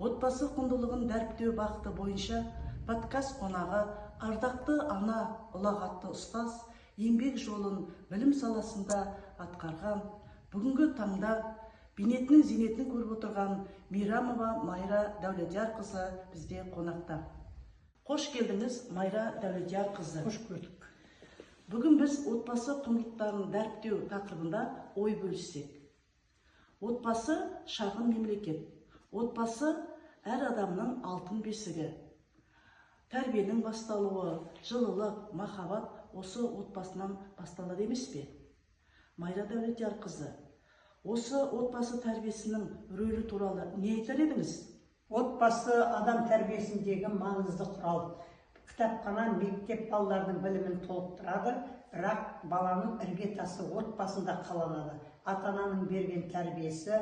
Отбасы құндылығын дәріптеу бағыты бойынша подкаст қонағы ардақты ана, ұлағатты ұстаз, еңбек жолын білім саласында атқарған, бүгінгі таңда бейнетінің зейнетін көріп отырған Мейрамова Майра Дәулетиярқызы бізде қонақта. Қош келдіңіз, Майра Дәулетиярқызы. Қош көрдік. Бүгін біз отбасы құндылықтарын дәріптеу тақырыбында ой бөліссек. Отбасы шағын мемлекет. Отбасы әр адамның алтын бесігі. Тәрбиенің басталуы, жылылық, махаббат осы отбасынан басталады емес пе? Майра Дәулетиярқызы, осы отбасы тәрбиесінің рөлі туралы не айтар едіңіз? Отбасы адам тәрбиесіндегі маңызды құрал. Кітапхана мектеп балалардың білімін толықтырады, бірақ баланың іргетасы отбасында қаланады. Ата-ананың берген тәрбиесі,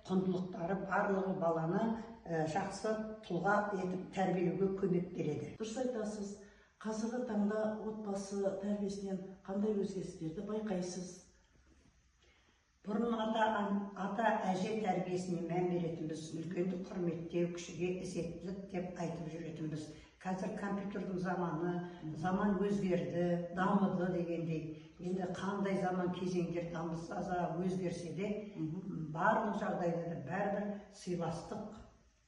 құндылықтары барлығы баланы жақсы тұлға етіп тәрбиелеуге көмек береді. Дұрыс айтасыз. Қазіргі таңда отбасы тәрбиесінен қандай өзгерістерді байқайсыз? Бұрын ата-әже тәрбиесіне мән беретінбіз, үлкенді құрметтеу, кішіге ізеттілік деп айтып жүретінбіз. Қазір компьютердің заман өзгерді, дамыды дегендей. Енді қандай заман кезеңдер дамыса өзгерсе де, барлық жағдайда бәрібір сыйластық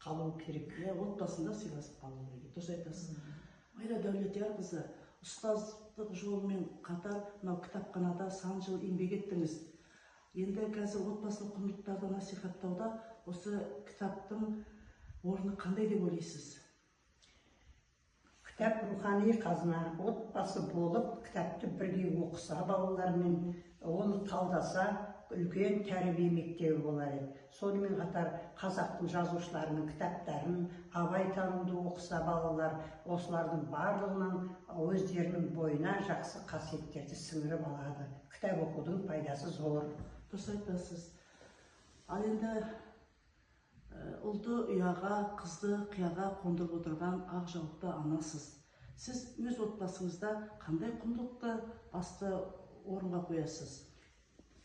қалу керек. Отбасында сыйластық қалу керек. Дұрыс айтасыз. Майра Дәулетиярқызы, ұстаздық жолымен қатар мынау кітапханада сан жыл еңбек еттіңіз. Енді қазір отбасылық құндылықтарды насихаттауда осы кітаптың орны қандай деп ойлайсыз? Кітап рухани қазына, отбасы болып, кітапты бірге оқыса балалармен, оны талдаса, үлкен тәрбие мектебі болар еді. Сонымен қатар қазақтың жазушыларының кітаптарын, абайтануды оқыса балалар, осылардың барлығынан өздерінің бойына жақсы қасиеттерді сіңіріп алады. Кітап оқудың пайдасы зор. Дұрыс айтасыз. Ал енді ұлды ұяға, қызды қияға қондырып отырған ақ жаулықты анасыз. Сіз өз отбасыңызда қандай құндылықты басты орынға қоясыз?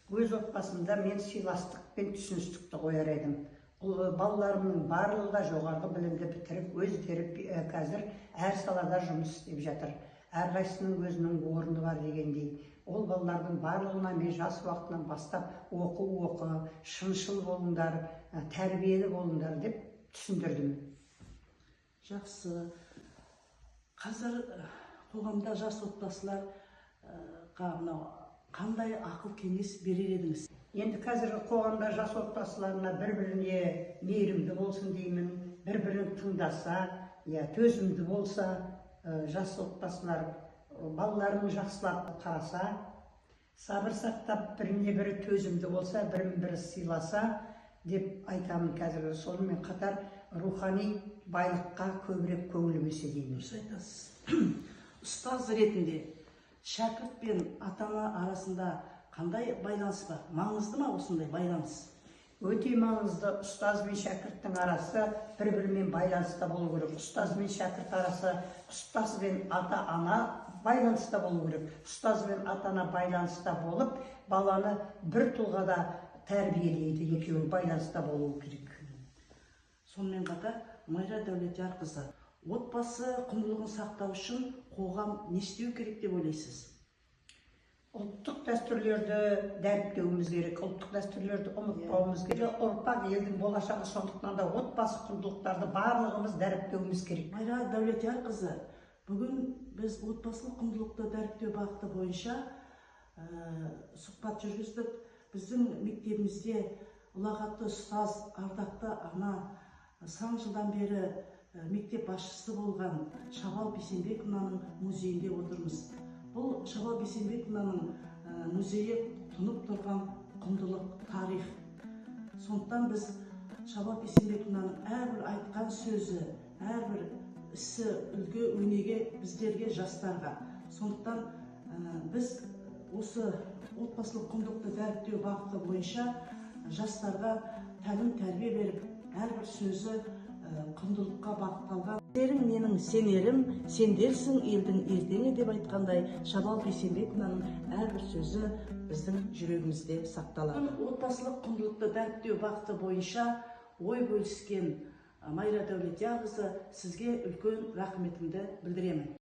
Өз отбасымда мен сыйластық пен түсіністікті қояр едім. Балаларымның барлығы жоғарғы білімді бітіріп, өздері қазір әр салада жұмыс істеп жатыр. Әрқайсының өзінің орны бар дегендей. Ол балалардың барлығына мен жас уақытынан бастап оқы, шыншыл болыңдар, тәрбиелі болыңдар деп түсіндірдім. Жақсы. Қазір қоғамда жас отбасыларға қандай ақыл кеңес берер едіңіз? Енді қазіргі қоғамда жас отбасыларына бір-біріне мейірімді болсын деймін, бір-бірін тыңдаса, төзімді болса, жас отбасылар балаларын жақсылап қараса, сабыр сақтап, біріне-бірі төзімді болса, бірін-бірі сыйласа деп айтамын қазір. Сонымен қатар рухани байлыққа көбірек көңіл бөлсе деймін. Дұрыс айтасыз. Ұстаз ретінде шәкірт пен ата-ана арасында қандай байланыс бар? Маңызды ма осындай байланыс? Өте маңызды. Ұстаз бен шәкірттің арасы бір-бірімен байланыста болу керек. Ұстаз бен шәкірт арасы, ұстаз бен ата-ана байланыста болу керек. Ұстаз бен ата-ана байланыста болып, баланы бір тұлғада тәрбиелейді, екеуі байланыста болу керек. Сонымен қатар, Майра Дәулетиярқызы, отбасы құндылығын сақтау үшін қоғам не істеу керек деп ойлайсыз? Ұлттық дәстүрлерді дәріптеуіміз керек, ұлттық дәстүрлерді ұмытпауымыз керек. Ұрпақ елдің болашағы, сондықтан да отбасы құндылықтарды барлығымыз дәріптеуіміз керек. Майра Дәулетиярқызы, бүгін біз отбасылық құндылықты дәріптеу бағыты бойынша сұхбат жүргіздік. Біздің мектебімізде ұлағатты ұстаз, ардақты ана, сан жылдан бері мектеп басшысы болған Шабал Бейсенбековнаның музейінде отырмыз. Бұл Шабал Бейсенбековнаның музейі тұнып тұрған құндылық, тарих. Сондықтан біз Шабал Бейсенбековнаның әрбір айтқан сөзі, әрбір ісі, үлгі, өнеге біздерге, жастарға. Сондықтан біз осы отбасылық құндылықты дәріптеу бағыты бойынша жастарға тәлім тәрбие беріп, әрбір сөзі құндылыққа бағытталған. Сендерің менің сенерім, сендерсің елдің ертеңі деп айтқандай, Шабал Бейсенбековнаның әрбір сөзі біздің жүрегімізде сақталады. Отбасылық құндылықты дәріптеу бағыты бойынша ой бөліскен Майра Дәулетияқызы, сізге үлкен рахметімді білдіремін.